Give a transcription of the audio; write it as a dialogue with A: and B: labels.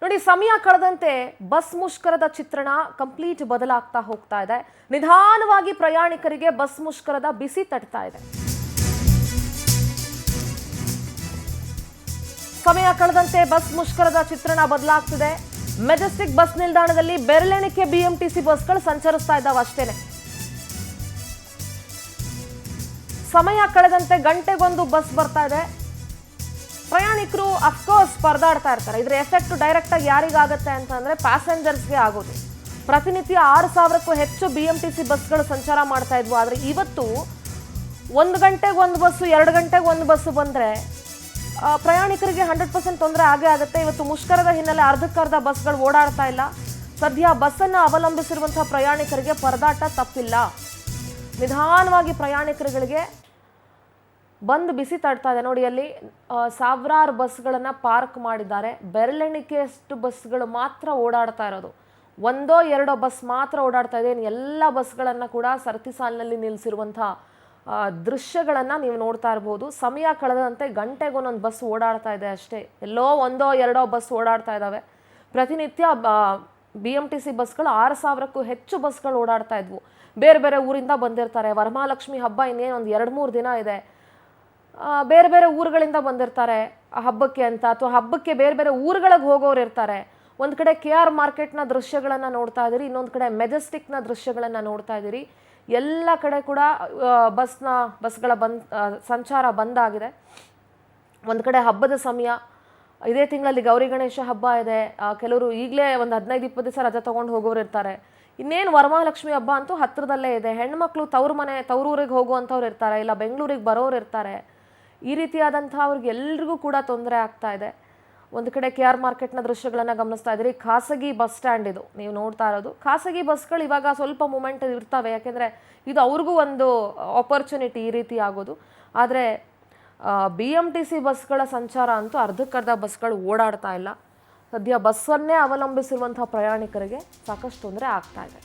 A: ನೋಡಿ, ಸಮಯ ಕಳೆದಂತೆ ಬಸ್ ಮುಷ್ಕರದ ಚಿತ್ರಣ ಕಂಪ್ಲೀಟ್ ಬದಲಾಗ್ತಾ ಹೋಗ್ತಾ ಇದೆ. ನಿಧಾನವಾಗಿ ಪ್ರಯಾಣಿಕರಿಗೆ ಬಸ್ ಮುಷ್ಕರದ ಬಿಸಿ ತಟ್ತಾ ಇದೆ. ಸಮಯ ಕಳೆದಂತೆ ಬಸ್ ಮುಷ್ಕರದ ಚಿತ್ರಣ ಬದಲಾಗ್ತಿದೆ. ಮೆಜೆಸ್ಟಿಕ್ ಬಸ್ ನಿಲ್ದಾಣದಲ್ಲಿ ಬೆರಳೆಣಿಕೆ ಬಿಎಂಟಿಸಿ ಬಸ್ಗಳು ಸಂಚರಿಸ್ತಾ ಇದ್ದಾವೆ ಅಷ್ಟೇನೆ. ಸಮಯ ಕಳೆದಂತೆ ಗಂಟೆಗೊಂದು ಬಸ್ ಬರ್ತಾ ಇದೆ. ಪ್ರಯಾಣಿಕರು ಅಫ್ಕೋರ್ಸ್ ಪರದಾಡ್ತಾ ಇರ್ತಾರೆ. ಇದರ ಎಫೆಕ್ಟ್ ಡೈರೆಕ್ಟ್ ಆಗಿ ಯಾರಿಗಾಗುತ್ತೆ ಅಂತಂದ್ರೆ ಪ್ಯಾಸೆಂಜರ್ಸ್ಗೆ ಆಗೋದು. ಪ್ರತಿನಿತ್ಯ 6,000ಕ್ಕೂ ಹೆಚ್ಚು ಬಿಎಂಟಿಸಿ ಬಸ್ಗಳು ಸಂಚಾರ ಮಾಡ್ತಾ ಇದ್ವು. ಆದರೆ ಇವತ್ತು 1 ಗಂಟೆಗೆ ಒಂದು ಬಸ್ಸು, 2 ಗಂಟೆಗೆ ಒಂದು ಬಸ್ಸು ಬಂದರೆ ಪ್ರಯಾಣಿಕರಿಗೆ 100% ತೊಂದರೆ ಆಗೇ ಆಗುತ್ತೆ. ಇವತ್ತು ಮುಷ್ಕರದ ಹಿನ್ನೆಲೆ ಅರ್ಧಕ್ಕರ್ಧ ಬಸ್ಗಳು ಓಡಾಡ್ತಾ ಇಲ್ಲ. ಸದ್ಯ ಬಸ್ಸನ್ನು ಅವಲಂಬಿಸಿರುವಂತಹ ಪ್ರಯಾಣಿಕರಿಗೆ ಪರದಾಟ ತಪ್ಪಿಲ್ಲ. ನಿಧಾನವಾಗಿ ಪ್ರಯಾಣಿಕರುಗಳಿಗೆ ಬಂದು ಬಿಸಿ ತಡ್ತಾ ಇದೆ. ನೋಡಿ, ಅಲ್ಲಿ ಸಾವಿರಾರು ಬಸ್ಗಳನ್ನು ಪಾರ್ಕ್ ಮಾಡಿದ್ದಾರೆ. ಬೆರಳೆಣಿಕೆಯಷ್ಟು ಬಸ್ಗಳು ಮಾತ್ರ ಓಡಾಡ್ತಾ ಇರೋದು. 1-2 ಬಸ್ ಮಾತ್ರ ಓಡಾಡ್ತಾ ಇದೆ. ಎಲ್ಲ ಬಸ್ಗಳನ್ನು ಕೂಡ ಸರತಿ ಸಾಲಿನಲ್ಲಿ ನಿಲ್ಲಿಸಿರುವಂಥ ದೃಶ್ಯಗಳನ್ನು ನೀವು ನೋಡ್ತಾ ಇರ್ಬೋದು. ಸಮಯ ಕಳೆದಂತೆ ಗಂಟೆಗೊಂದೊಂದು ಬಸ್ ಓಡಾಡ್ತಾ ಇದೆ ಅಷ್ಟೇ. ಎಲ್ಲೋ 1-2 ಬಸ್ ಓಡಾಡ್ತಾ ಇದ್ದಾವೆ. ಪ್ರತಿನಿತ್ಯ BMTC ಬಸ್ಗಳು 6,000ಕ್ಕೂ ಹೆಚ್ಚು ಬಸ್ಗಳು ಓಡಾಡ್ತಾ ಇದ್ವು. ಬೇರೆ ಬೇರೆ ಊರಿಂದ ಬಂದಿರ್ತಾರೆ. ವರಮಹಾಲಕ್ಷ್ಮಿ ಹಬ್ಬ ಇನ್ನೇನು ಒಂದು 2-3 ದಿನ ಇದೆ. ಬೇರೆ ಬೇರೆ ಊರುಗಳಿಂದ ಬಂದಿರ್ತಾರೆ ಹಬ್ಬಕ್ಕೆ ಅಂತ, ಅಥವಾ ಹಬ್ಬಕ್ಕೆ ಬೇರೆ ಬೇರೆ ಊರುಗಳಿಗೆ ಹೋಗೋರು ಇರ್ತಾರೆ. ಒಂದು ಕಡೆ KR ಮಾರ್ಕೆಟ್ನ ದೃಶ್ಯಗಳನ್ನು ನೋಡ್ತಾ ಇದ್ದೀರಿ, ಇನ್ನೊಂದು ಕಡೆ ಮೆಜೆಸ್ಟಿಕ್ನ ದೃಶ್ಯಗಳನ್ನು ನೋಡ್ತಾ ಇದ್ದೀರಿ. ಎಲ್ಲ ಕಡೆ ಕೂಡ ಬಸ್ಗಳ ಸಂಚಾರ ಬಂದಾಗಿದೆ. ಒಂದು ಕಡೆ ಹಬ್ಬದ ಸಮಯ, ಇದೇ ತಿಂಗಳಲ್ಲಿ ಗೌರಿ ಗಣೇಶ ಹಬ್ಬ ಇದೆ. ಕೆಲವರು ಈಗಲೇ ಒಂದು 15-20 ದಿವಸ ರಜೆ ತೊಗೊಂಡು ಹೋಗೋರು ಇರ್ತಾರೆ. ಇನ್ನೇನು ವರಮಹಾಲಕ್ಷ್ಮಿ ಹಬ್ಬ ಅಂತೂ ಹತ್ತಿರದಲ್ಲೇ ಇದೆ. ಹೆಣ್ಮಕ್ಳು ತವರೂರಿಗೆ ಹೋಗುವಂಥವ್ರು ಇರ್ತಾರೆ, ಇಲ್ಲ ಬೆಂಗಳೂರಿಗೆ ಬರೋರು ಇರ್ತಾರೆ. ಈ ರೀತಿಯಾದಂಥ ಅವ್ರಿಗೆ ಎಲ್ರಿಗೂ ಕೂಡ ತೊಂದರೆ ಆಗ್ತಾ ಇದೆ. ಒಂದು ಕಡೆ KR ಮಾರ್ಕೆಟ್ನ ದೃಶ್ಯಗಳನ್ನು ಗಮನಿಸ್ತಾ ಇದ್ದೀರಿ. ಖಾಸಗಿ ಬಸ್ ಸ್ಟ್ಯಾಂಡ್ ಇದು ನೀವು ನೋಡ್ತಾ ಇರೋದು. ಖಾಸಗಿ ಬಸ್ಗಳು ಇವಾಗ ಸ್ವಲ್ಪ ಮೂಮೆಂಟ್ ಇರ್ತವೆ, ಯಾಕೆಂದರೆ ಇದು ಅವ್ರಿಗೂ ಒಂದು ಆಪರ್ಚುನಿಟಿ ಈ ರೀತಿ ಆಗೋದು. ಆದರೆ BMTC ಬಸ್ಗಳ ಸಂಚಾರ ಅಂತೂ ಅರ್ಧಕ್ಕರ್ಧ ಬಸ್ಗಳು ಓಡಾಡ್ತಾ ಇಲ್ಲ. ಸದ್ಯ ಬಸ್ಸನ್ನೇ ಅವಲಂಬಿಸಿರುವಂಥ ಪ್ರಯಾಣಿಕರಿಗೆ ಸಾಕಷ್ಟು ತೊಂದರೆ ಆಗ್ತಾ ಇದೆ.